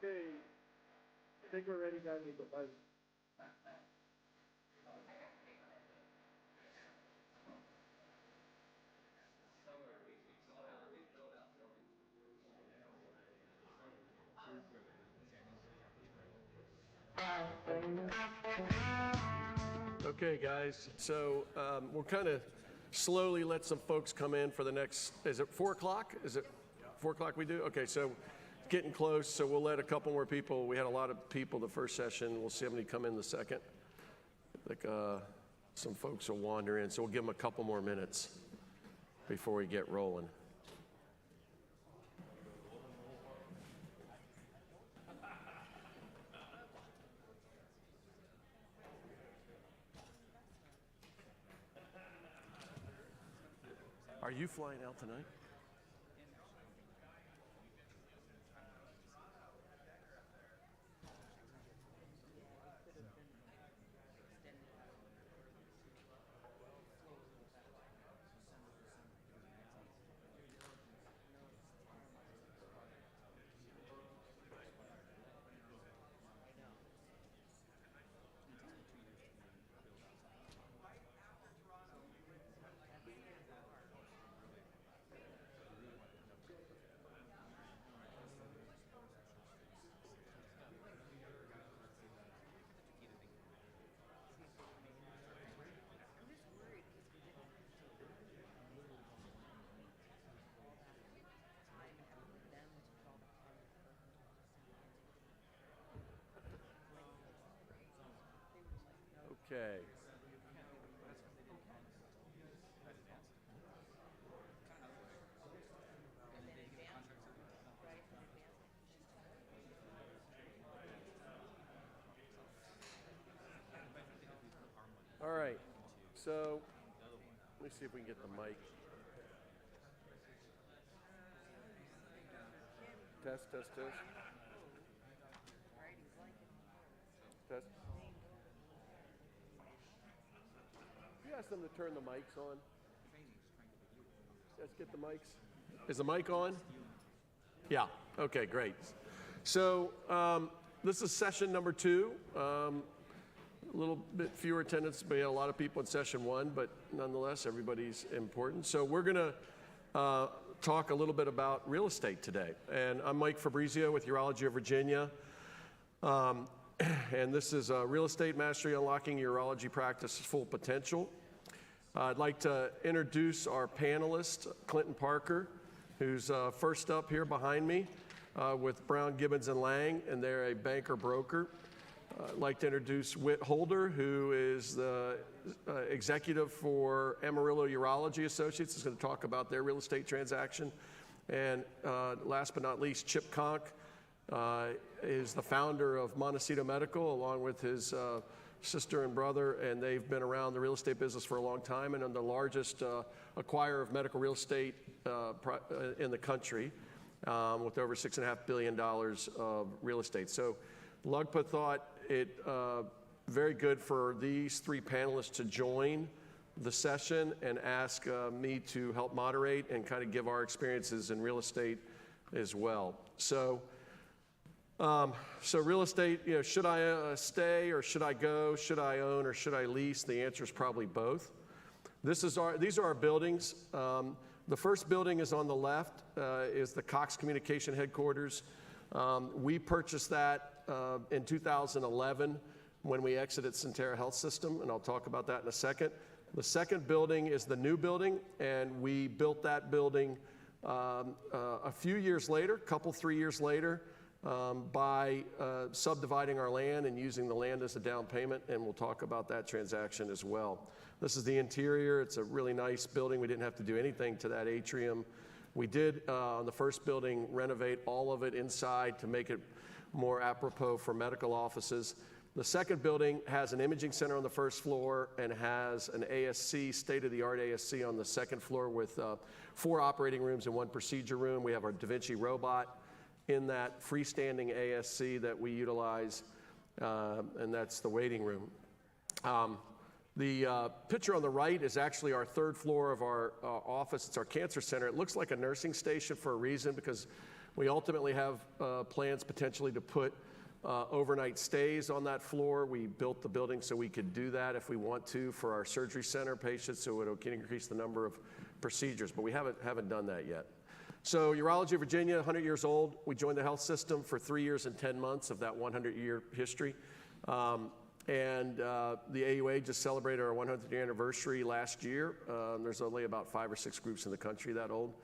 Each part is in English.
Okay, I think we're ready, guys. Okay, guys, so we'll kind of slowly let some folks come in for the next, is it 4 o'clock? Is it 4 o'clock we do? Okay, so it's getting close, so we'll let a couple more people. We had a lot of people the first session. We'll see how many come in the second. Like some folks will wander in, so we'll give them a couple more minutes before we get rolling. Are you flying out tonight? Okay. All right, so let me see if we can get the mic. Test, test, test. Test. You ask them to turn the mics on. Let's get the mics. Is the mic on? Yeah, okay, great. So this is session number 2. A little bit fewer attendance, but a lot of people in session 1, but nonetheless, everybody's important. So we're going to talk a little bit about real estate today. And I'm Mike Fabrizio with Urology of Virginia. And this is Real Estate Mastery, Unlocking Urology Practice's Full Potential. I'd like to introduce our panelist, Clinton Parker, who's first up here behind me with Brown, Gibbons, and Lang, and they're a banker broker. I'd like to introduce Whitt Holder, who is the executive for Amarillo Urology Associates. He's going to talk about their real estate transaction. And last but not least, Chip Conk is the founder of Montecito Medical, along with his sister and brother, and they've been around the real estate business for a long time and are the largest acquirer of medical real estate in the country, with over $6.5 billion of real estate. So LUGPA thought it very good for these 3 panelists to join the session and ask me to help moderate and kind of give our experiences in real estate as well. So real estate, should I stay or should I go? Should I own or should I lease? The answer is probably both. These are our buildings. The first building is on the left, is the Cox Communication headquarters. We purchased that in 2011 when we exited Centera Health System, and I'll talk about that in a second. The second building is the new building, and we built that building a few years later, 3 years later, by subdividing our land and using the land as a down payment, and we'll talk about that transaction as well. This is the interior. It's a really nice building. We didn't have to do anything to that atrium. We did, on the first building, renovate all of it inside to make it more apropos for medical offices. The second building has an imaging center on the first floor and has an ASC, state-of-the-art ASC on the second floor with 4 operating rooms and 1 procedure room. We have our Da Vinci robot in that freestanding ASC that we utilize, and that's the waiting room. The picture on the right is actually our 3rd floor of our office. It's our cancer center. It looks like a nursing station for a reason, because We ultimately have plans potentially to put overnight stays on that floor. We built the building so we could do that if we want to for our surgery center patients, so it can increase the number of procedures, but we haven't done that yet. So Urology of Virginia, 100 years old. We joined the health system for 3 years and 10 months of that 100-year history. The AUA just celebrated our 100th year anniversary last year. There's only about 5 or 6 groups in the country that old.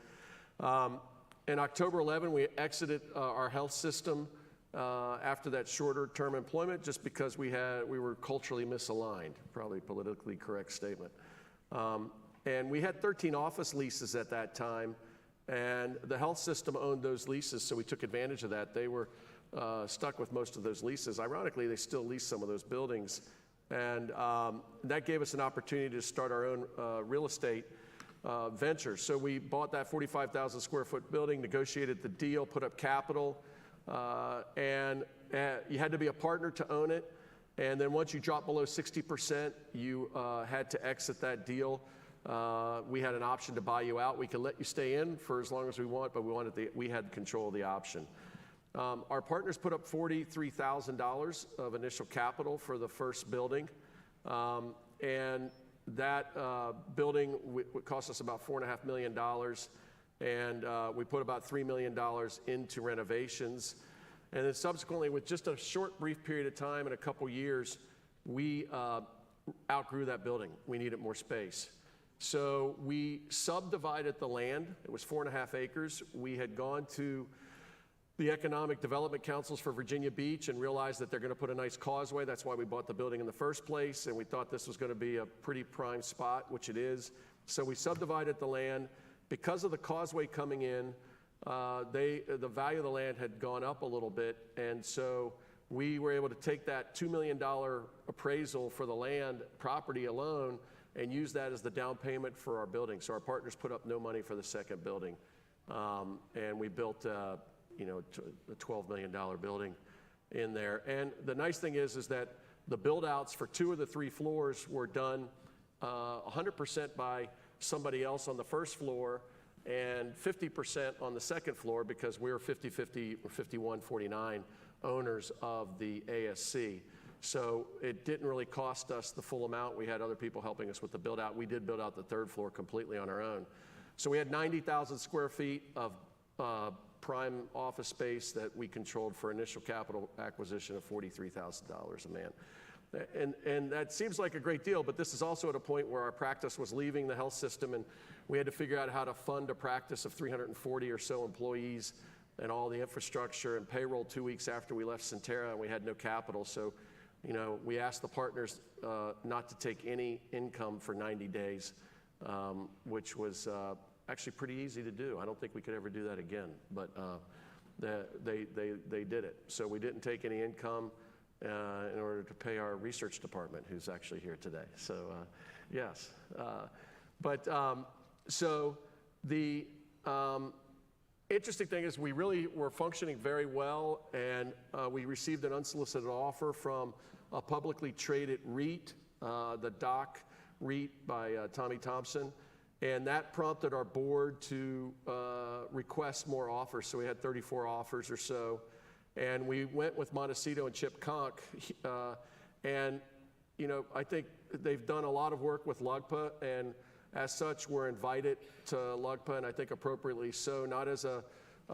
In October 11, we exited our health system after that shorter term employment just because we were culturally misaligned, probably a politically correct statement. And we had 13 office leases at that time, and the health system owned those leases, so we took advantage of that. They were stuck with most of those leases. Ironically, they still lease some of those buildings, and that gave us an opportunity to start our own real estate venture. So we bought that 45,000 square foot building, negotiated the deal, put up capital, and you had to be a partner to own it. And then once you dropped below 60%, you had to exit that deal. We had an option to buy you out. We could let you stay in for as long as we want, but we had control of the option. Our partners put up $43,000 of initial capital for the first building. And that building cost us about $4.5 million. And we put about $3 million into renovations. And then subsequently, with just a short, brief period of time and a couple years, we outgrew that building. We needed more space. So we subdivided the land. It was 4.5 acres. We had gone to the Economic Development Councils for Virginia Beach and realized that they're going to put a nice causeway. That's why we bought the building in the first place. And we thought this was going to be a pretty prime spot, which it is. So we subdivided the land. Because of the causeway coming in, the value of the land had gone up a little bit. And so we were able to take that $2 million appraisal for the land property alone and use that as the down payment for our building. So our partners put up no money for the second building. And we built a $12 million building in there. And the nice thing is that the build outs for 2 of the 3 floors were done 100% by somebody else on the first floor and 50% on the second floor because we're 50-50 or 51-49 owners of the ASC. So it didn't really cost us the full amount. We had other people helping us with the build out. We did build out the 3rd floor completely on our own. So we had 90,000 square feet of prime office space that we controlled for initial capital acquisition of $43,000 a man. And that seems like a great deal, but this is also at a point where our practice was leaving the health system and we had to figure out how to fund a practice of 340 or so employees and all the infrastructure and payroll 2 weeks after we left Centera, and we had no capital. So, we asked the partners not to take any income for 90 days, which was actually pretty easy to do. I don't think we could ever do that again, but they did it. So we didn't take any income in order to pay our research department, who's actually here today. So yes, so the interesting thing is we really were functioning very well, and we received an unsolicited offer from a publicly traded REIT, the Doc REIT by Tommy Thompson. And that prompted our board to request more offers. So we had 34 offers or so. And we went with Montecito and Chip Conk. And, I think they've done a lot of work with LUGPA. And as such, we're invited to LUGPA, and I think appropriately so, not as a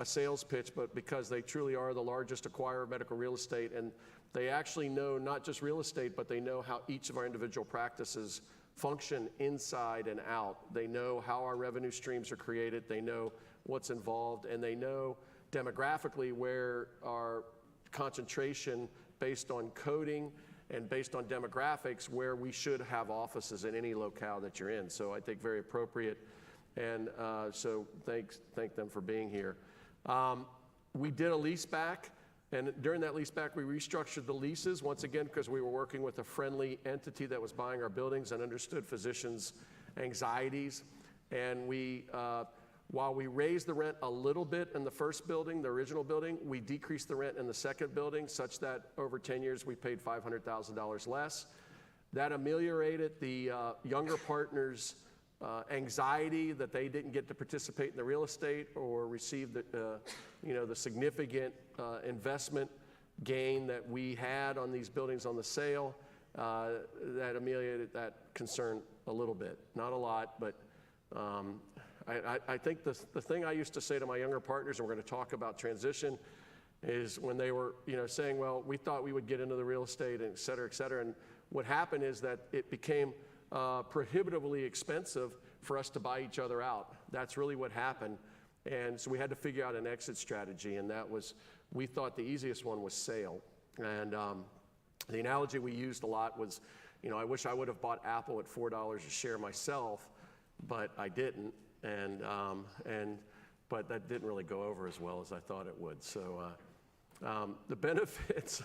sales pitch, but because they truly are the largest acquirer of medical real estate. And they actually know not just real estate, but they know how each of our individual practices function inside and out. They know how our revenue streams are created, they know what's involved, and they know demographically where our concentration based on coding and based on demographics where we should have offices in any locale that you're in. So I think very appropriate, and so thank them for being here. We did a lease back. And during that lease back, we restructured the leases, once again, because we were working with a friendly entity that was buying our buildings and understood physicians' anxieties. And while we raised the rent a little bit in the first building, the original building, we decreased the rent in the second building such that over 10 years, we paid $500,000 less. That ameliorated the younger partners' anxiety that they didn't get to participate in the real estate or receive the significant investment gain that we had on these buildings on the sale, that ameliorated that concern a little bit. Not a lot, but I think the thing I used to say to my younger partners, and we're going to talk about transition, is when they were saying, well, we thought we would get into the real estate, and et cetera, and what happened is that it became prohibitively expensive for us to buy each other out. That's really what happened. And so we had to figure out an exit strategy, and that was, we thought the easiest one was sale. And the analogy we used a lot was, I wish I would have bought Apple at $4 a share myself, but I didn't. But that didn't really go over as well as I thought it would. So the benefits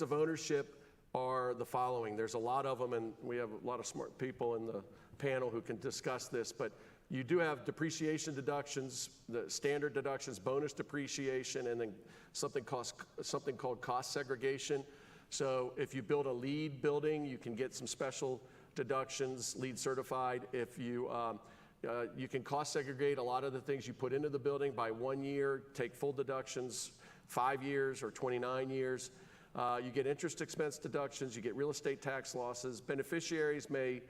of ownership are the following. There's a lot of them, and we have a lot of smart people in the panel who can discuss this, but you do have depreciation deductions, the standard deductions, bonus depreciation, and then something called cost segregation. So if you build a LEED building, you can get some special deductions, LEED certified. If you can cost segregate a lot of the things you put into the building by 1 year, take full deductions, 5 years or 29 years. You get interest expense deductions, you get real estate tax losses. Beneficiaries may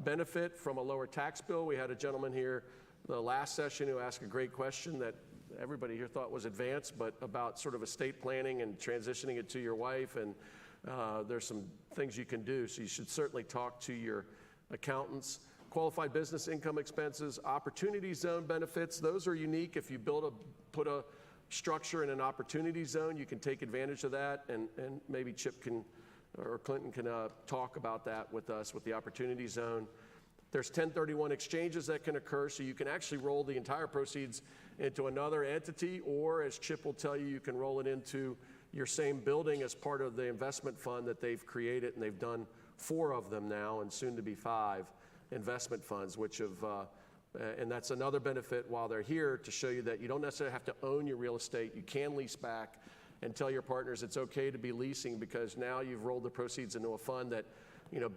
benefit from a lower tax bill. We had a gentleman here the last session who asked a great question that everybody here thought was advanced, but about sort of estate planning and transitioning it to your wife, and there's some things you can do, so you should certainly talk to your accountants. Qualified business income expenses, opportunity zone benefits, those are unique. If you put a structure in an opportunity zone, you can take advantage of that, and maybe Chip or Clinton can talk about that with us with the opportunity zone. There's 1031 exchanges that can occur, so you can actually roll the entire proceeds into another entity, or as Chip will tell you, you can roll it into your same building as part of the investment fund that they've created, and they've done 4 of them now, and soon to be 5 investment funds, which have, and that's another benefit while they're here to show you that you don't necessarily have to own your real estate. You can lease back and tell your partners it's okay to be leasing because now you've rolled the proceeds into a fund that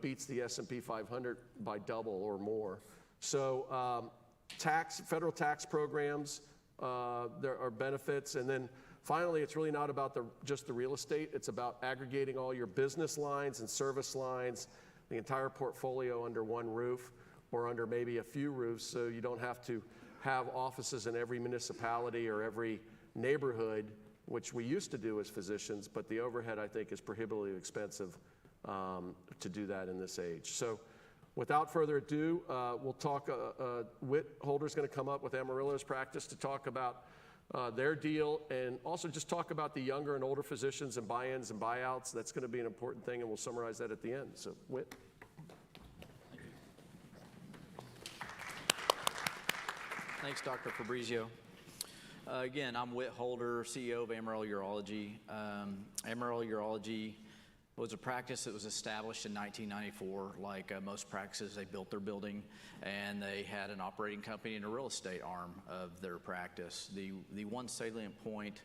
beats the S&P 500 by double or more. So federal tax programs, there are benefits. And then finally, it's really not about just the real estate. It's about aggregating all your business lines and service lines, the entire portfolio under one roof or under maybe a few roofs, so you don't have to have offices in every municipality or every neighborhood, which we used to do as physicians, but the overhead, I think, is prohibitively expensive to do that in this age. So without further ado, we'll talk, Whitt Holder's gonna come up with Amarillo's practice to talk about their deal, and also just talk about the younger and older physicians and buy-ins and buyouts. That's gonna be an important thing, and we'll summarize that at the end. So, Whitt. Thanks, Dr. Fabrizio. Again, I'm Whitt Holder, CEO of Amarillo Urology. Amarillo Urology was a practice that was established in 1994. Like most practices, they built their building and they had an operating company and a real estate arm of their practice. The one salient point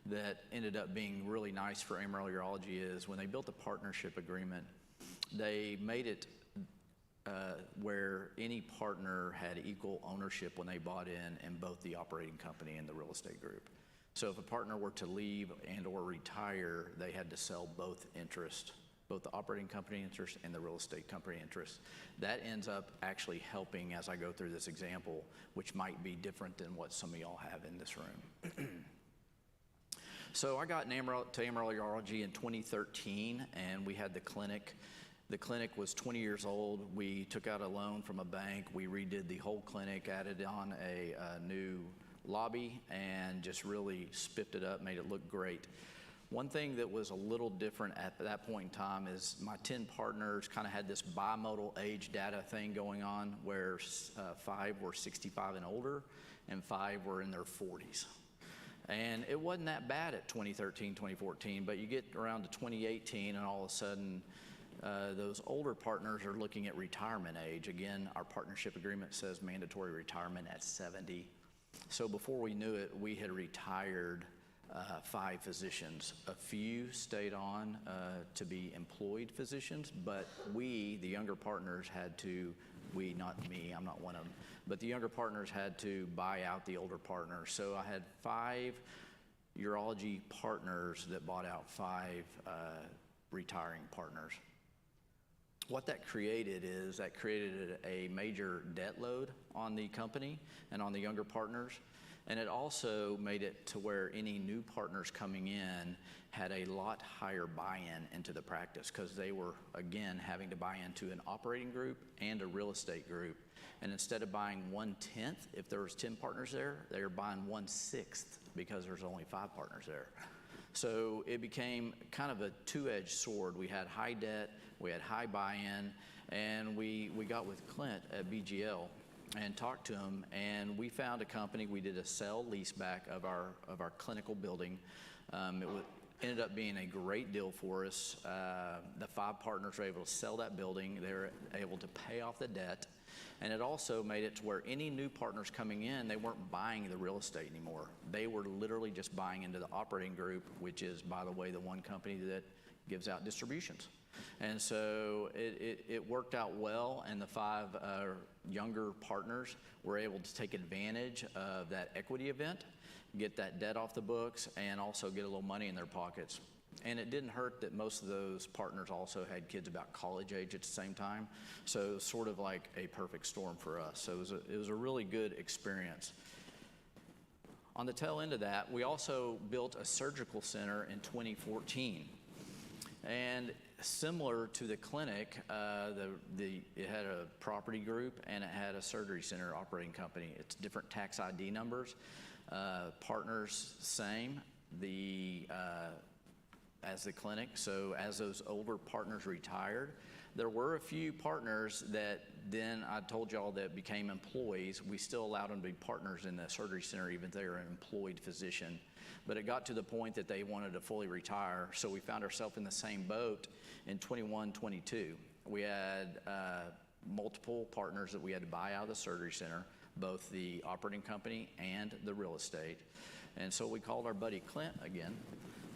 that ended up being really nice for Amarillo Urology is when they built the partnership agreement, they made it where any partner had equal ownership when they bought in both the operating company and the real estate group. So if a partner were to leave and or retire, they had to sell both interests, both the operating company interest and the real estate company interest. That ends up actually helping as I go through this example, which might be different than what some of y'all have in this room. So I got to Amarillo Urology in 2013, and we had the clinic. The clinic was 20 years old. We took out a loan from a bank. We redid the whole clinic, added on a new lobby, and just really spiffed it up, made it look great. One thing that was a little different at that point in time is my 10 partners kind of had this bimodal age data thing going on where 5 were 65 and older and 5 were in their 40s. And it wasn't that bad at 2013, 2014, but you get around to 2018 and all of a sudden those older partners are looking at retirement age. Again, our partnership agreement says mandatory retirement at 70. So before we knew it, we had retired 5 physicians. A few stayed on to be employed physicians, but we, the younger partners, had to we, not me, I'm not one of them, but the younger partners had to buy out the older partners. So I had 5 urology partners that bought out 5 retiring partners. What that created is that created a major debt load on the company and on the younger partners. And it also made it to where any new partners coming in had a lot higher buy-in into the practice, because they were, again, having to buy into an operating group and a real estate group. And instead of buying 1/10, if there was 10 partners there, they were buying 1/6 because there's only 5 partners there. So it became kind of a two-edged sword. We had high debt, we had high buy-in, and we got with Clint at BGL and talked to him, and we found a company. We did a sell leaseback of our clinical building. Ended up being a great deal for us. The 5 partners were able to sell that building. They were able to pay off the debt. And it also made it to where any new partners coming in, they weren't buying the real estate anymore. They were literally just buying into the operating group, which is, by the way, the one company that gives out distributions. And so it worked out well, and the 5 younger partners were able to take advantage of that equity event, get that debt off the books, and also get a little money in their pockets. And it didn't hurt that most of those partners also had kids about college age at the same time. So it was sort of like a perfect storm for us. So it was a really good experience. On the tail end of that, we also built a surgical center in 2014. And similar to the clinic, it had a property group and it had a surgery center operating company. It's different tax ID numbers. Partners, same. As the clinic. So as those older partners retired, there were a few partners that then I told y'all that became employees. We still allowed them to be partners in the surgery center, even if they were an employed physician. But it got to the point that they wanted to fully retire. So we found ourselves in the same boat in 21, 22. We had multiple partners that we had to buy out of the surgery center, both the operating company and the real estate. And so we called our buddy Clint again.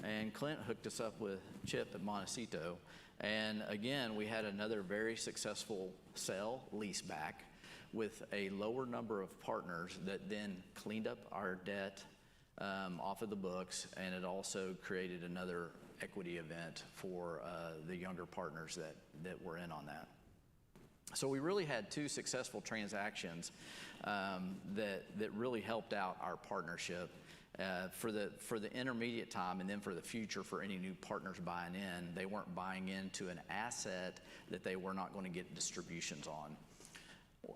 And Clint hooked us up with Chip at Montecito. And again, we had another very successful sell leaseback with a lower number of partners that then cleaned up our debt off of the books. And it also created another equity event for the younger partners that were in on that. So we really had 2 successful transactions that really helped out our partnership. For the intermediate time, and then for the future, for any new partners buying in, they weren't buying into an asset that they were not going to get distributions on.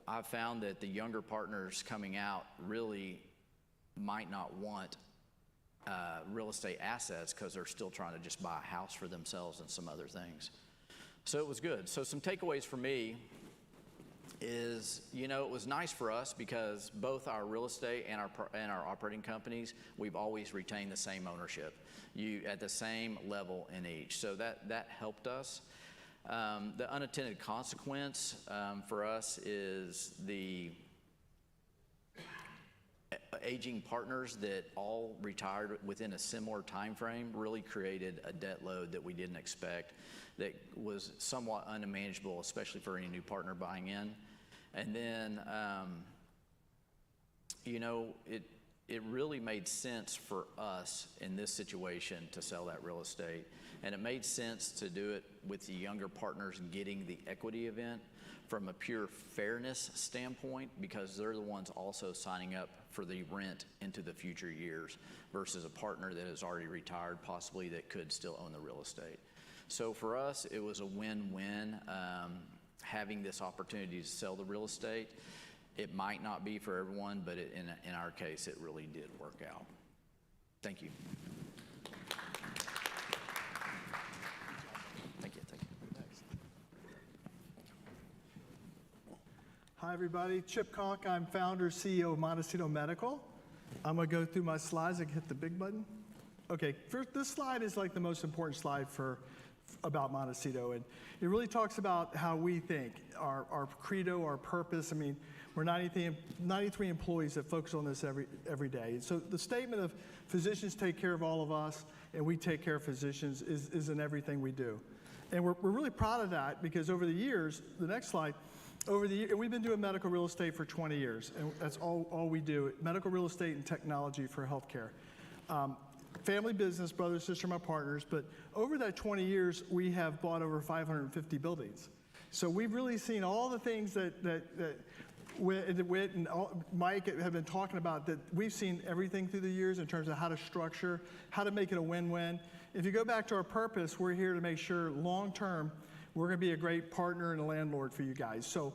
I've found that the younger partners coming out really might not want real estate assets because they're still trying to just buy a house for themselves and some other things. So it was good. So some takeaways for me is, it was nice for us because both our real estate and our operating companies, we've always retained the same ownership, at the same level in each. So that helped us. The unintended consequence for us is the aging partners that all retired within a similar time frame really created a debt load that we didn't expect, that was somewhat unmanageable, especially for any new partner buying in. And then, it really made sense for us in this situation to sell that real estate. And it made sense to do it with the younger partners getting the equity event from a pure fairness standpoint, because they're the ones also signing up for the rent into the future years versus a partner that is already retired, possibly, that could still own the real estate. So for us, it was a win-win. Having this opportunity to sell the real estate. It might not be for everyone, but in our case, it really did work out. Thank you. Thank you. Hi, everybody. Chip Conk. I'm founder, CEO of Montecito Medical. I'm going to go through my slides. I can hit the big button. Okay, first, this slide is like the most important slide about Montecito, and it really talks about how we think, our credo, our purpose. I mean, we're 93 employees that focus on this every day. And so the statement of physicians take care of all of us, and we take care of physicians is in everything we do. And we're really proud of that, because over the years, the next slide, over the year, and we've been doing medical real estate for 20 years, and that's all we do, medical real estate and technology for healthcare. Family business, brother, sister, my partners, but over that 20 years, we have bought over 550 buildings. So we've really seen all the things that Whitt and Mike have been talking about, that we've seen everything through the years in terms of how to structure, how to make it a win-win. If you go back to our purpose, we're here to make sure long-term we're going to be a great partner and a landlord for you guys. So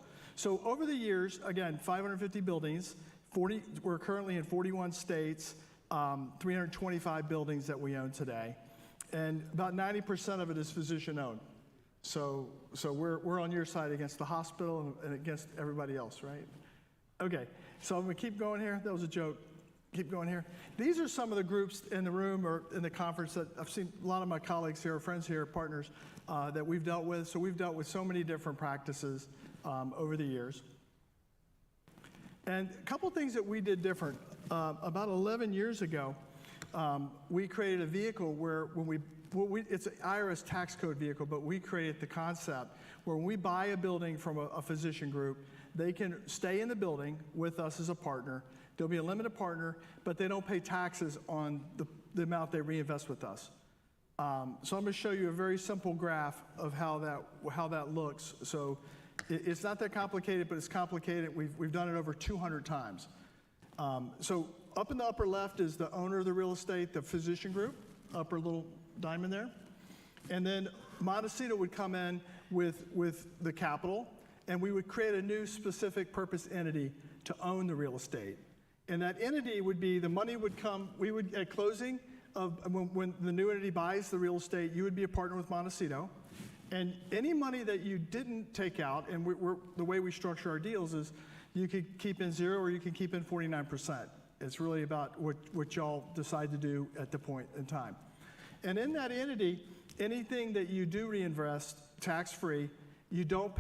over the years, again, 550 buildings, we're currently in 41 states, 325 buildings that we own today, and about 90% of it is physician-owned. So we're on your side against the hospital and against everybody else, right? Okay, so I'm gonna keep going here. That was a joke. Keep going here. These are some of the groups in the room or in the conference that I've seen a lot of my colleagues here, friends here, partners that we've dealt with. So we've dealt with so many different practices over the years. And a couple things that we did different. About 11 years ago, we created a vehicle where it's an IRS tax code vehicle, but we created the concept where when we buy a building from a physician group, they can stay in the building with us as a partner. They'll be a limited partner, but they don't pay taxes on the amount they reinvest with us. So I'm going to show you a very simple graph of how that looks. So it's not that complicated, but it's complicated. We've done it over 200 times. So up in the upper left is the owner of the real estate, the physician group, upper little diamond there. And then Montecito would come in with the capital, and we would create a new specific purpose entity to own the real estate. And that entity would be, the money would come, we would, at closing, when the new entity buys the real estate, you would be a partner with Montecito. And any money that you didn't take out, and the way we structure our deals is you could keep in 0 or you can keep in 49%. It's really about what y'all decide to do at the point in time. And in that entity, anything that you do reinvest tax-free, we don't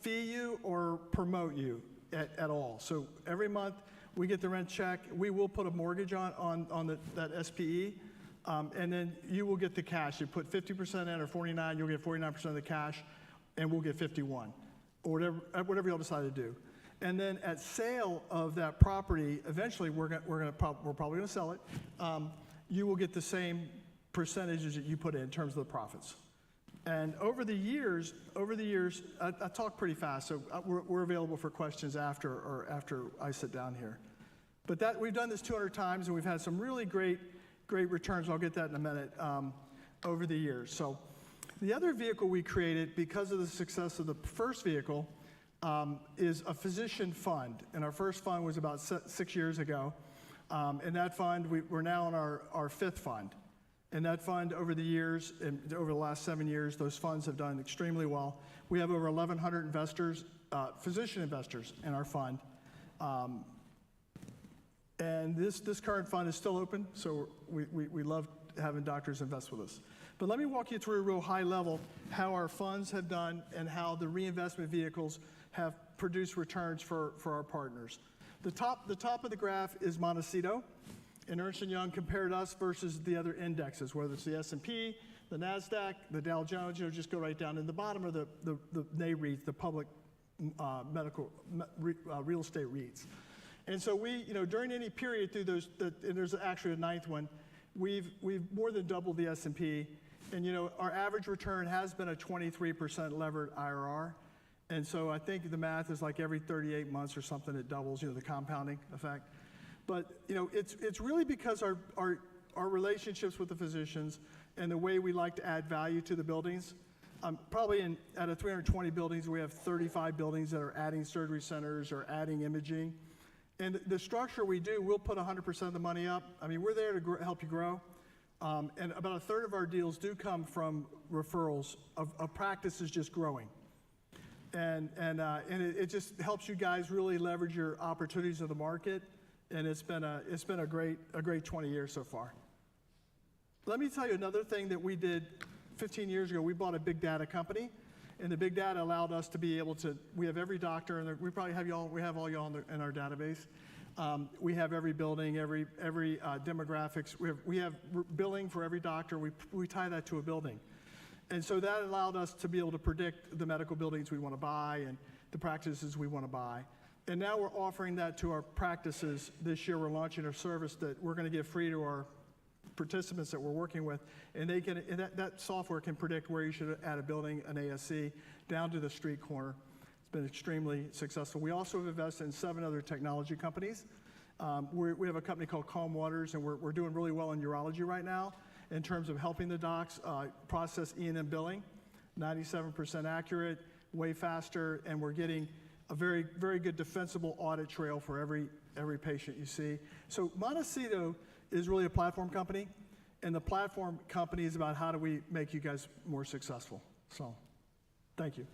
fee you or promote you at all. So every month we get the rent check. We will put a mortgage on that SPE, and then you will get the cash. You put 50% in or 49, you'll get 49% of the cash, and we'll get 51, or whatever y'all decide to do. And then at sale of that property, eventually we're probably going to sell it. You will get the same percentages that you put in terms of the profits. And over the years, I talk pretty fast, so we're available for questions after I sit down here. But we've done this 200 times, and we've had some really great returns. I'll get that in a minute, over the years. So the other vehicle we created, because of the success of the first vehicle, is a physician fund. And our first fund was about 6 years ago. And that fund, we're now on our fifth fund. And that fund, over the years, and over the last 7 years, those funds have done extremely well. We have over 1,100 investors, physician investors in our fund. And this current fund is still open, so we love having doctors invest with us. But let me walk you through a real high level how our funds have done and how the reinvestment vehicles have produced returns for our partners. The top of the graph is Montecito. And Ernst & Young compared us versus the other indexes, whether it's the S&P, the NASDAQ, the Dow Jones, just go right down in the bottom, or the NAREITs, the public medical real estate REITs. And so we, during any period through those, and there's actually a ninth one, we've more than doubled the S&P. And our average return has been a 23% levered IRR. And so I think the math is like every 38 months or something, it doubles, the compounding effect. But it's really because our relationships with the physicians and the way we like to add value to the buildings. Probably out of 320 buildings, we have 35 buildings that are adding surgery centers or adding imaging. And the structure we do, we'll put 100% of the money up. I mean, we're there to help you grow. And about a third of our deals do come from referrals of practices just growing. And it just helps you guys really leverage your opportunities of the market. And it's been a great 20 years so far. Let me tell you another thing that we did 15 years ago. We bought a big data company, and the big data allowed us to be able to. We have every doctor, and we probably have y'all. We have all y'all in our database. We have every building, every demographics. We have billing for every doctor. We tie that to a building, and so that allowed us to be able to predict the medical buildings we want to buy the practices we want to buy. And now we're offering that to our practices. This year we're launching a service that we're going to give free to our participants that we're working with, and that software can predict where you should add a building, an ASC, down to the street corner. It's been extremely successful. We also have invested in 7 other technology companies. We have a company called Calm Waters, and we're doing really well in urology right now in terms of helping the docs process E&M billing. 97% accurate, way faster, and we're getting a very, very good defensible audit trail for every patient you see. So Montecito is really a platform company, and the platform company is about how do we make you guys more successful. So, thank you.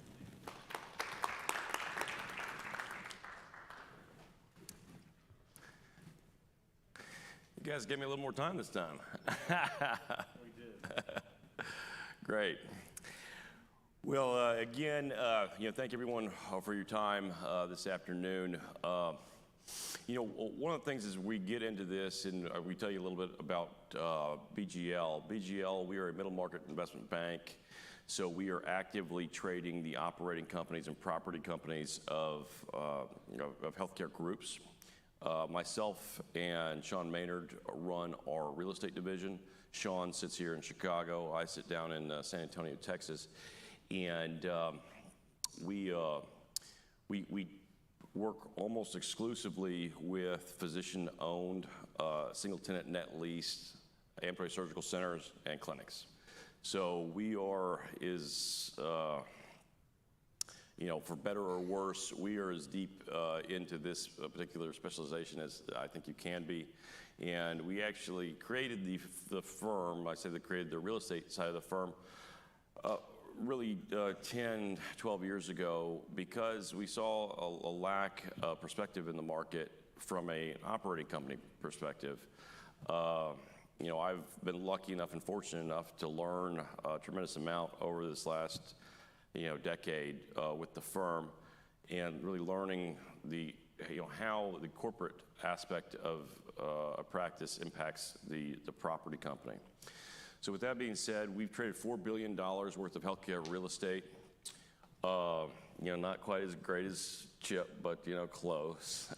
You guys gave me a little more time this time. We did. Great. Well, again, thank everyone for your time this afternoon. One of the things as we get into this, and we tell you a little bit about BGL. BGL, we are a middle market investment bank, so we are actively trading the operating companies and property companies of healthcare groups. Myself and Sean Maynard run our real estate division. Sean sits here in Chicago. I sit down in San Antonio, Texas. And we work almost exclusively with physician-owned, single-tenant net lease, ambulatory surgical centers, and clinics. So we are for better or worse, we are as deep into this particular specialization as I think you can be. And we actually created the firm, I say they created the real estate side of the firm, really 10, 12 years ago, because we saw a lack of perspective in the market from an operating company perspective. I've been lucky enough and fortunate enough to learn a tremendous amount over this last decade with the firm, and really learning how the corporate aspect of a practice impacts the property company. So with that being said, we've traded $4 billion worth of healthcare real estate. Not quite as great as Chip, but close.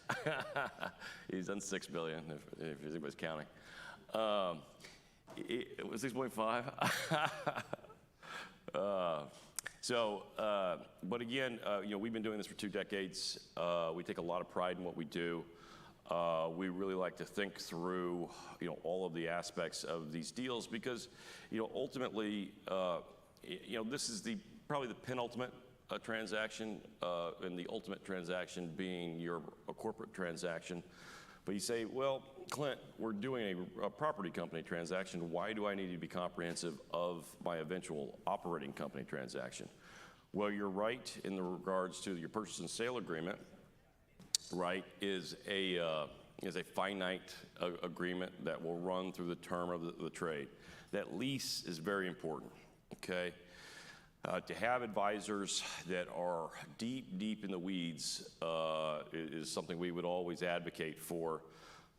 He's done $6 billion, if anybody's counting. It was 6.5. But again, we've been doing this for 2 decades. We take a lot of pride in what we do. We really like to think through, all of the aspects of these deals because, ultimately, this is probably the penultimate transaction, and the ultimate transaction being a corporate transaction. But you say, well, Clint, we're doing a property company transaction. Why do I need to be comprehensive of my eventual operating company transaction? Well, you're right in the regards to your purchase and sale agreement. Right, is a finite agreement that will run through the term of the trade. That lease is very important, okay? To have advisors that are deep in the weeds is something we would always advocate for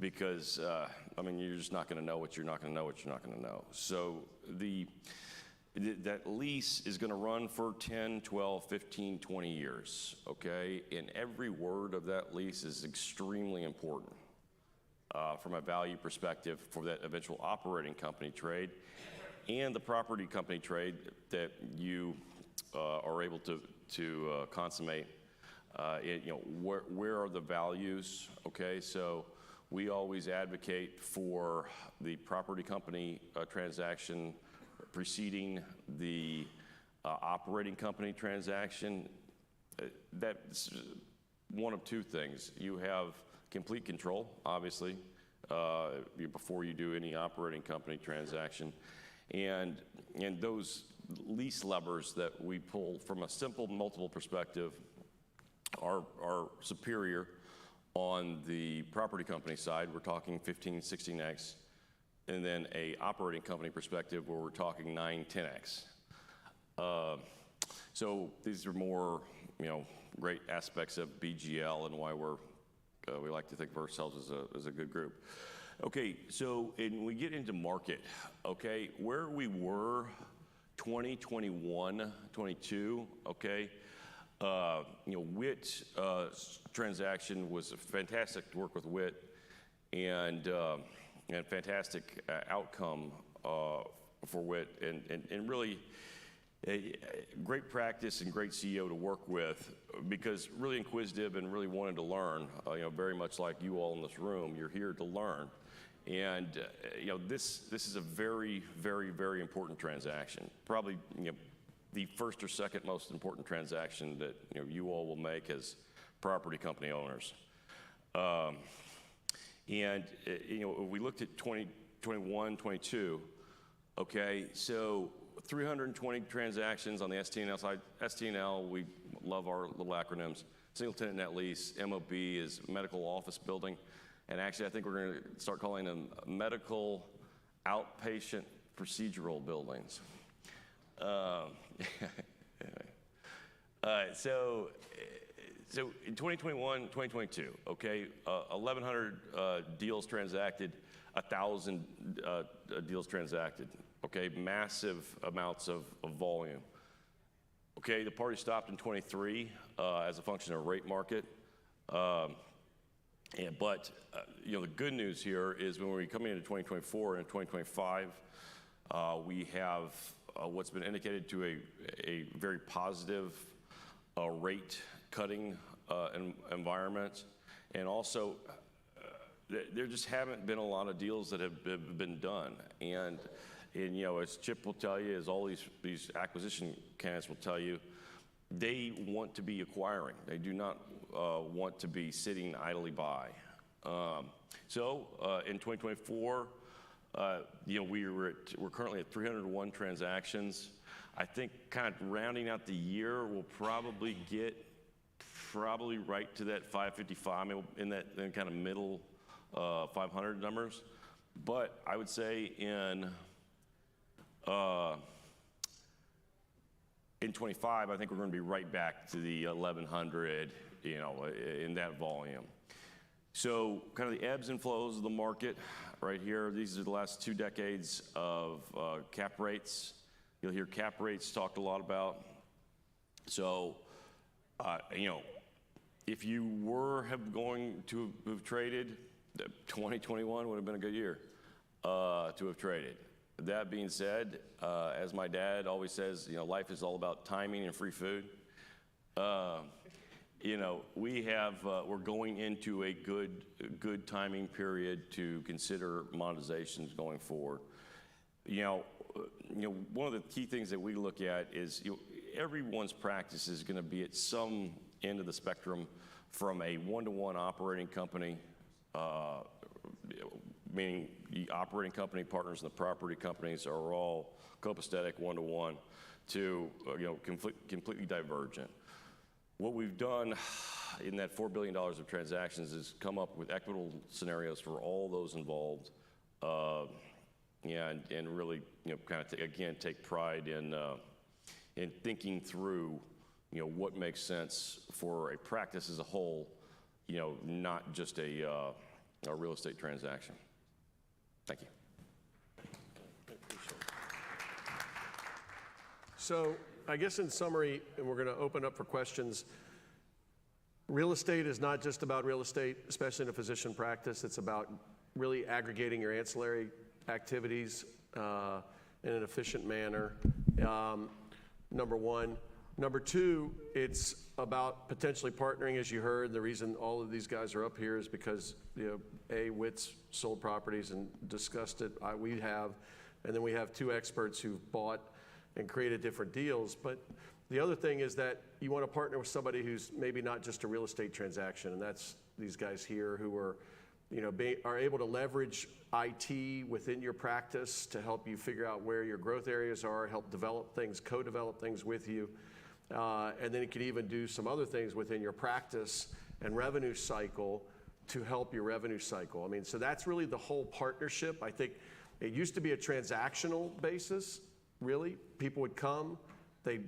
because, you're just not gonna know what you're not gonna know what you're not gonna know. So that lease is going to run for 10, 12, 15, 20 years, okay? And every word of that lease is extremely important from a value perspective for that eventual operating company trade and the property company trade that you are able to consummate. Where are the values, okay? So we always advocate for the property company transaction preceding the operating company transaction. That's one of 2 things. You have complete control, obviously, before you do any operating company transaction. And those lease levers that we pull from a simple multiple perspective are superior on the property company side. We're talking 15, 16x. And then a operating company perspective where we're talking 9, 10x. So these are more, great aspects of BGL and why we like to think of ourselves as a good group. Okay, so we get into market, okay, where we were 2021, 22, okay, Whitt transaction was fantastic to work with Whitt, and fantastic outcome for Whitt, and really a great practice and great CEO to work with, because really inquisitive and really wanted to learn. Very much like you all in this room, you're here to learn, and this is a very, very, very important transaction. Probably the first or second most important transaction that you all will make as property company owners. We looked at 2021, 22. Okay, so 320 transactions on the STNL side. STNL, we love our little acronyms. Single tenant net lease. MOB is medical office building. And actually, I think we're going to start calling them medical outpatient procedural buildings. So in 2021, 2022, okay, 1,100 deals transacted, 1,000 deals transacted, okay, massive amounts of volume. Okay, the party stopped in 23 as a function of rate market. But the good news here is when we come into 2024 and 2025, we have what's been indicated to a very positive rate cutting environment, and also there just haven't been a lot of deals that have been done, and as Chip will tell you, as all these acquisition candidates will tell you, they want to be acquiring. They do not want to be sitting idly by. So in 2024, we're currently at 301 transactions. I think kind of rounding out the year, we'll probably get right to that 555, in that kind of middle 500 numbers. But I would say in 25, I think we're going to be right back to the 1,100, in that volume. So kind of the ebbs and flows of the market right here. These are the last 2 decades of cap rates. You'll hear cap rates talked a lot about. So, if you were going to have traded, 2021 would have been a good year to have traded. That being said, as my dad always says, life is all about timing and free food. We're going into a good timing period to consider monetizations going forward. One of the key things that we look at is everyone's practice is going to be at some end of the spectrum, from a one-to-one operating company, meaning the operating company partners and the property companies are all copacetic one-to-one, to completely divergent. What we've done in that $4 billion of transactions is come up with equitable scenarios for all those involved, and really kind of take pride in thinking through what makes sense for a practice as a whole, not just a real estate transaction. Thank you. So I guess in summary, and we're going to open up for questions, real estate is not just about real estate, especially in a physician practice. It's about really aggregating your ancillary activities in an efficient manner, number one. Number two, it's about potentially partnering, as you heard. The reason all of these guys are up here is because, Whitt's sold properties and discussed it. We have, and then we have 2 experts who've bought and created different deals. But the other thing is that you want to partner with somebody who's maybe not just a real estate transaction, and that's these guys here who are, are able to leverage IT within your practice to help you figure out where your growth areas are, help develop things, co-develop things with you. And then it can even do some other things within your practice and revenue cycle to help your revenue cycle. So that's really the whole partnership. I think it used to be a transactional basis, really. People would come, they'd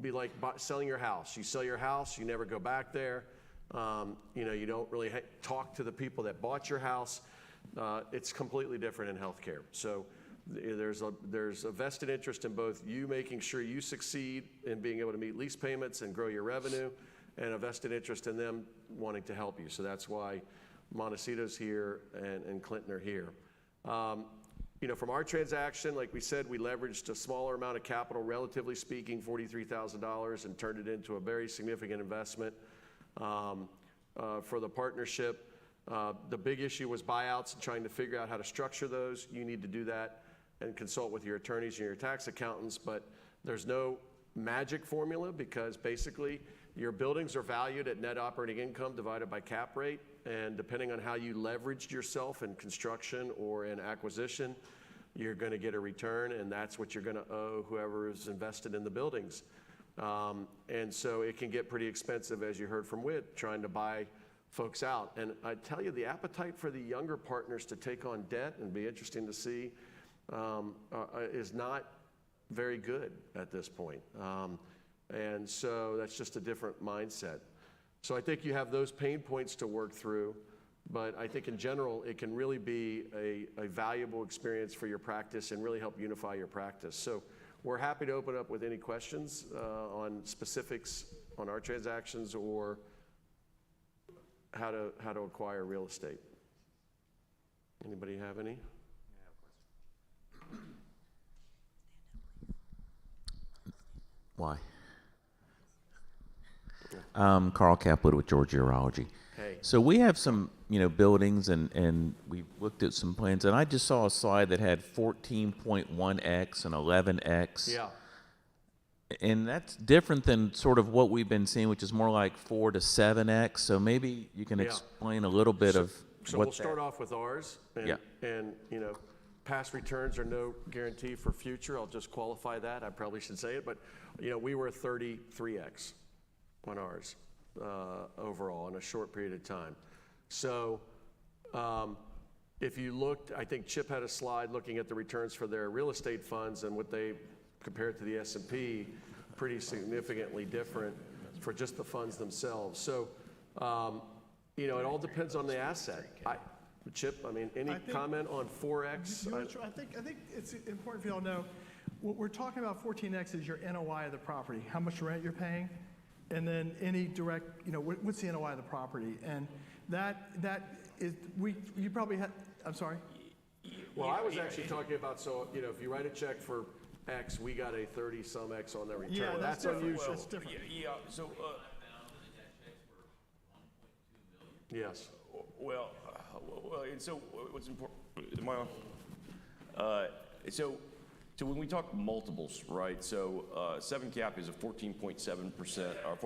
be like selling your house. You sell your house, you never go back there. You don't really talk to the people that bought your house. It's completely different in healthcare. So there's a vested interest in both you making sure you succeed in being able to meet lease payments and grow your revenue, and a vested interest in them wanting to help you. So that's why Montecito's here and Clinton are here. From our transaction, like we said, we leveraged a smaller amount of capital, relatively speaking, $43,000, and turned it into a very significant investment for the partnership. The big issue was buyouts and trying to figure out how to structure those. You need to do that and consult with your attorneys and your tax accountants, but there's no magic formula, because basically your buildings are valued at net operating income divided by cap rate, and depending on how you leveraged yourself in construction or in acquisition, you're going to get a return, and that's what you're going to owe whoever is invested in the buildings. And so it can get pretty expensive, as you heard from Whitt, trying to buy folks out. And I tell you, the appetite for the younger partners to take on debt, and be interesting to see, is not very good at this point. And so that's just a different mindset. So I think you have those pain points to work through, but I think in general, it can really be a valuable experience for your practice and really help unify your practice. So we're happy to open up with any questions on specifics on our transactions or how to acquire real estate. Anybody have any? Why? Carl Capwood with Georgia Urology. Hey. So we have some, buildings, and we looked at some plans, and I just saw a slide that had 14.1x and 11x. Yeah. And that's different than sort of what we've been seeing, which is more like 4 to 7x. So maybe you can explain a little bit of So what we'll start off with ours, and, Yeah. and past returns are no guarantee for future. I'll just qualify that. I probably should say it, but we were 33x on ours overall in a short period of time. So if you looked, I think Chip had a slide looking at the returns for their real estate funds and what they compared to the S&P, pretty significantly different for just the funds themselves. So it all depends on the asset. Chip, any comment on 4x? I think it's important for you all to know, what we're talking about 14x is your NOI of the property, how much rent you're paying, and then any direct, what's the NOI of the property? And that is, you probably had, I'm sorry? Well, I was actually talking about, so, if you write a check for X, we got a 30-some X on the return. Yeah, that's different. unusual. That's different. So, Yes. well, and so what's important, am I on? So when we talk multiples, right? So 7 cap is a 14.7%, or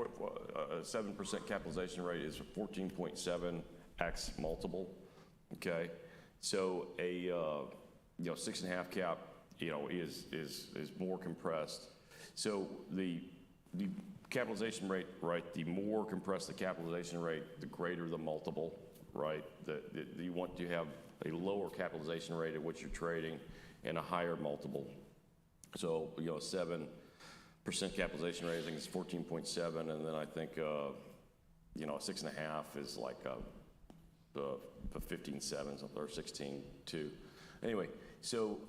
7% capitalization rate is a 14.7x multiple. Okay, so a 6.5 cap, is more compressed. So the capitalization rate, right? The more compressed the capitalization rate, the greater the multiple, right? You want to have a lower capitalization rate at which you're trading and a higher multiple. So, 7% capitalization rate, I think it's 14.7, and then I think, 6.5 is like a 15.7 or 16.2. Anyway, so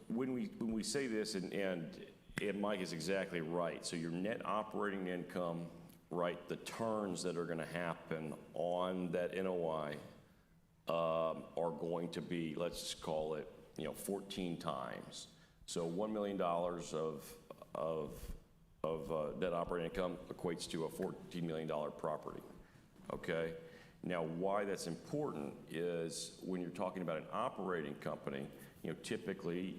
when we say this, and Mike is exactly right. So your net operating income, right, the turns that are going to happen on that NOI are going to be, let's call it, 14 times. So $1 million of net operating income equates to a $14 million property. Okay. Now, why that's important is when you're talking about an operating company, typically,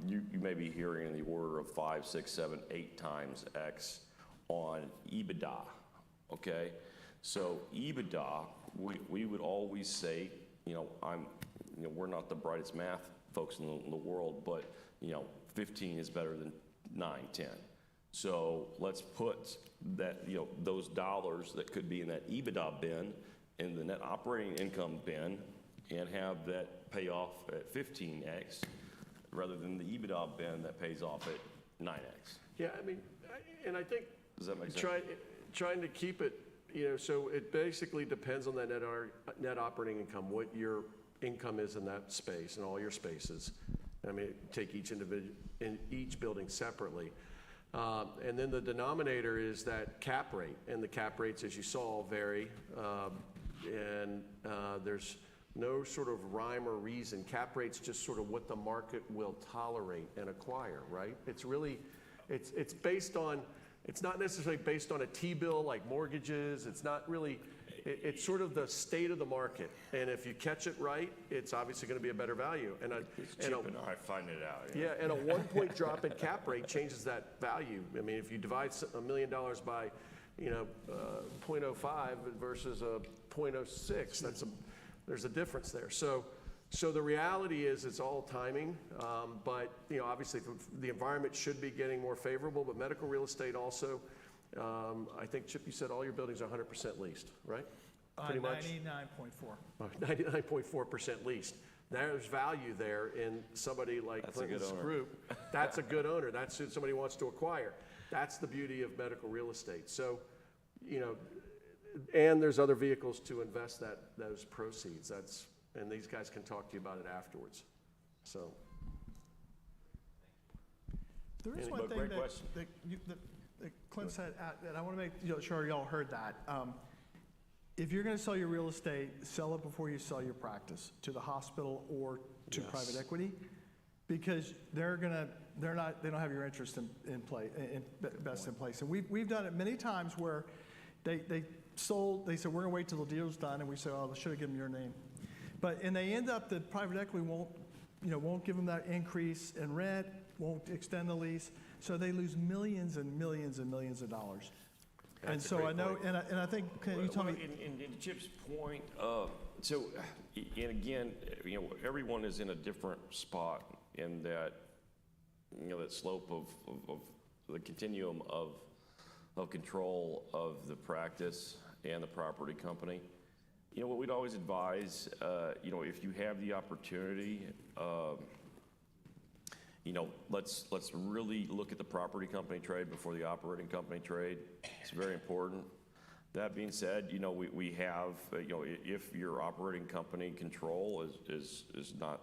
you may be hearing in the order of 5, 6, 7, 8 times X on EBITDA. Okay. So EBITDA, we would always say, we're not the brightest math folks in the world, but 15 is better than 9, 10. So let's put that, those dollars that could be in that EBITDA bin in the net operating income bin and have that pay off at 15x rather than the EBITDA bin that pays off at 9x. Yeah, and I think Does that make sense? trying to keep it, so it basically depends on that net operating income, what your income is in that space, in all your spaces. I mean, take each individual, in each building separately. And then the denominator is that cap rate, and the cap rates, as you saw, vary. There's no sort of rhyme or reason. Cap rate's just sort of what the market will tolerate and acquire, right? It's really, it's based on, it's not necessarily based on a T-bill like mortgages. It's not really, it's sort of the state of the market. And if you catch it right, it's obviously going to be a better value. And Chip and I find it out. yeah, and a 1 point drop in cap rate changes that value. I mean, if you divide $1 million by, 0.05 versus a 0.06, there's a difference there. So the reality is it's all timing, but obviously the environment should be getting more favorable, but medical real estate also, I think, Chip, you said all your buildings are 100% leased, right? Pretty much? 99.4. 99.4% leased. There's value there in somebody like That's a good Clinton's owner. group. That's a good owner. That's who somebody wants to acquire. That's the beauty of medical real estate. So, and there's other vehicles to invest those proceeds. And these guys can talk to you about it afterwards. So. There is Any- one but thing great that, question. that Clint said, and I want to make sure y'all heard that. If you're going to sell your real estate, sell it before you sell your practice to the hospital or to Yes. private equity, because they don't have your interest in play, best in place. And we've done it many times where they said, we're going to wait till the deal's done, and we say, oh, I should have given them your name. And they end up, the private equity won't give them that increase in rent, won't extend the lease, so they lose millions and millions and millions of dollars. And That's a so great I know, point. and I think, can you tell me? And to Chip's point, and again, everyone is in a different spot in that, that slope of the continuum of control of the practice and the property company. What we'd always advise, if you have the opportunity, let's really look at the property company trade before the operating company trade. It's very important. That being said, we have, if your operating company control is not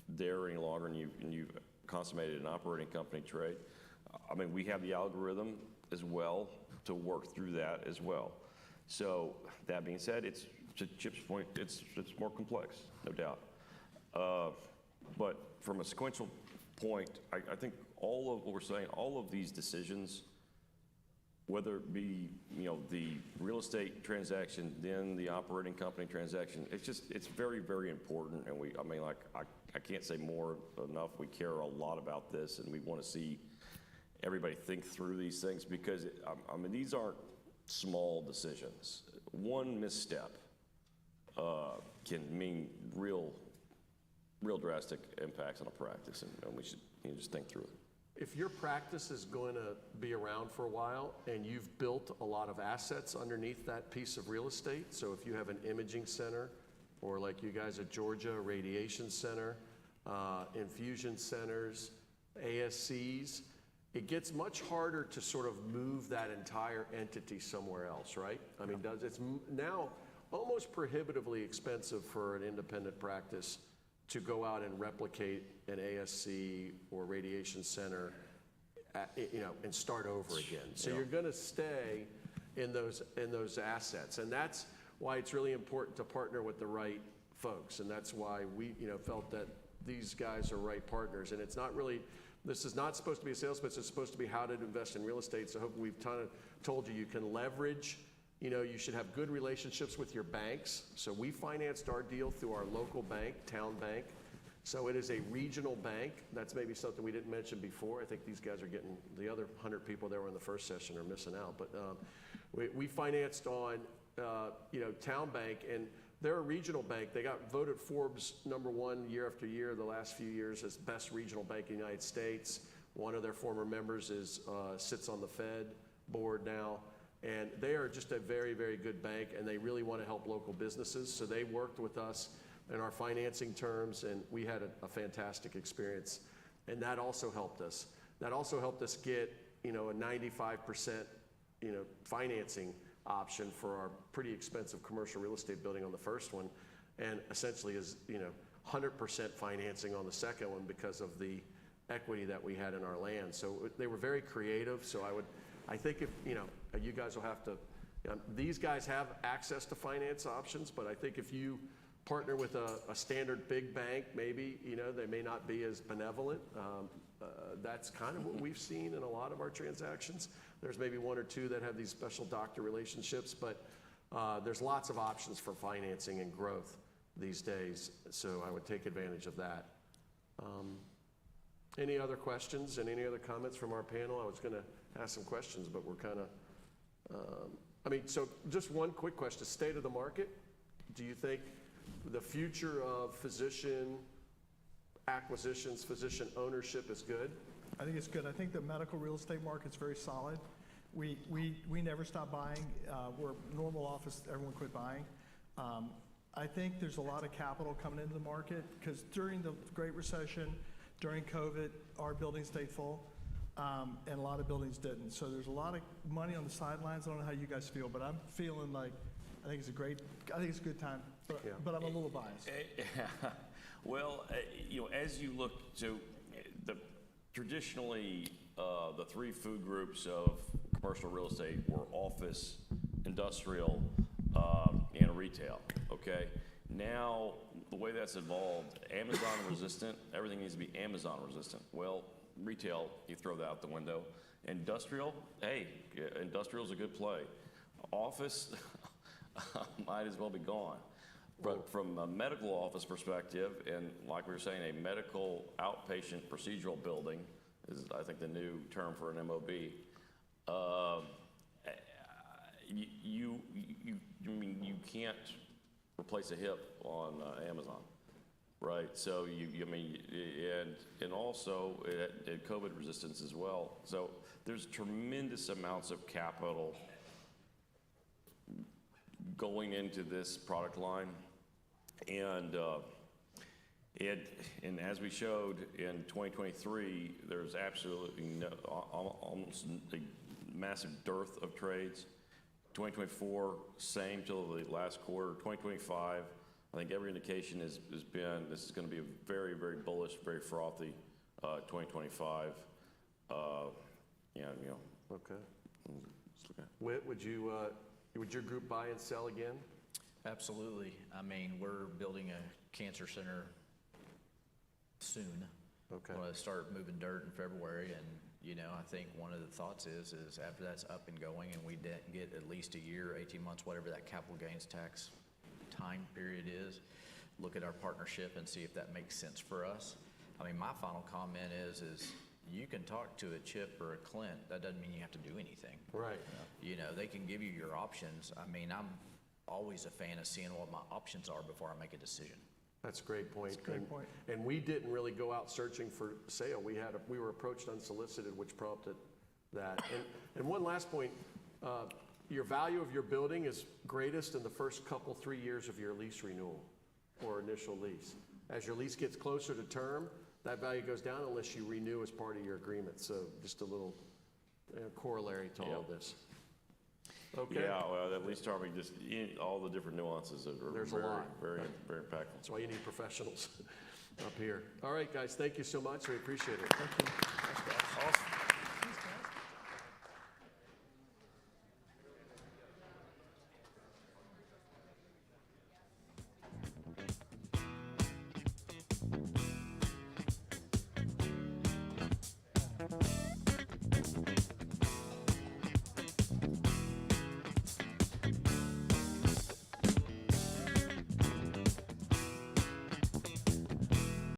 there any longer and you've consummated an operating company trade, we have the algorithm as well to work through that as well. So that being said, it's to Chip's point, it's more complex, no doubt. But from a sequential point, I think all of what we're saying, all of these decisions, whether it be the real estate transaction, then the operating company transaction, it's very, very important. And I can't say more enough. We care a lot about this, and we want to see everybody think through these things, because these aren't small decisions. One misstep can mean real drastic impacts on a practice, and we should just think through it. If your practice is going to be around for a while and you've built a lot of assets underneath that piece of real estate, so if you have an imaging center, or like you guys at Georgia, a radiation center, infusion centers, ASCs, it gets much harder to sort of move that entire entity somewhere else, right? It's now almost prohibitively expensive for an independent practice to go out and replicate an ASC or radiation center, and start over again. So you're going to stay in those assets, and that's why it's really important to partner with the right folks, and that's why we felt that these guys are right partners. And it's not really, this is not supposed to be a sales pitch. It's supposed to be how to invest in real estate. So hopefully we've kind of told you can leverage. You should have good relationships with your banks. So we financed our deal through our local bank, Town Bank. So it is a regional bank. That's maybe something we didn't mention before. I think these guys are getting, the other 100 people that were in the first session are missing out. But we financed on, Town Bank, and they're a regional bank. They got voted Forbes #1 year after year the last few years as best regional bank in the United States. One of their former members sits on the Fed board now. And they are just a very, very good bank, and they really want to help local businesses. So they worked with us in our financing terms, and we had a fantastic experience. And that also helped us. That also helped us get, a 95%, financing option for our pretty expensive commercial real estate building on the first one. And essentially is, 100% financing on the second one because of the equity that we had in our land. So they were very creative. So I think if, you guys will have to, these guys have access to finance options, but I think if you partner with a standard big bank, maybe, they may not be as benevolent. That's kind of what we've seen in a lot of our transactions. There's maybe one or two that have these special doctor relationships, but there's lots of options for financing and growth these days. So I would take advantage of that. Any other questions and any other comments from our panel? I was going to ask some questions, but we're kind of, so just one quick question. State of the market. Do you think the future of physician acquisitions, physician ownership is good? I think it's good. I think the medical real estate market's very solid. We never stop buying. We're normal office, everyone quit buying. I think there's a lot of capital coming into the market because during the Great Recession, during COVID, our buildings stayed full, and a lot of buildings didn't. So there's a lot of money on the sidelines. I don't know how you guys feel, but I'm feeling like I think it's a good time, but I'm a little biased. Well, as you look to traditionally, the three food groups of commercial real estate were office, industrial, and retail, okay? Now, the way that's evolved, Amazon resistant, everything needs to be Amazon resistant. Well, retail, you throw that out the window. Industrial, hey, industrial's a good play. Office, might as well be gone. But from a medical office perspective, and like we were saying, a medical outpatient procedural building is, I think, the new term for an MOB. You can't replace a hip on Amazon, right? So and also COVID resistance as well. So there's tremendous amounts of capital going into this product line. And as we showed in 2023, there's absolutely almost a massive dearth of trades. 2024, same till the last quarter. 2025, I think every indication has been this is going to be a very, very bullish, very frothy 2025. Okay. Whit, would your group buy and sell again? Absolutely. We're building a cancer center soon. Okay. We're going to start moving dirt in February, and I think one of the thoughts is after that's up and going and we get at least a year, 18 months, whatever that capital gains tax time period is, look at our partnership and see if that makes sense for us. My final comment is you can talk to a Chip or a Clint. That doesn't mean you have to do anything. Right. They can give you your options. I'm always a fan of seeing what my options are before I make a decision. That's a great point. That's a great point. And we didn't really go out searching for sale. We were approached unsolicited, which prompted that. And one last point, your value of your building is greatest in the first 3 years of your lease renewal or initial lease. As your lease gets closer to term, that value goes down unless you renew as part of your agreement. So just a little corollary to all of this. Okay. Yeah, well, at least Harvey, just all the different nuances are There's very, a lot. very, Right. very impactful. That's why you need professionals up here. All right, guys, thank you so much. We appreciate it. Thank you.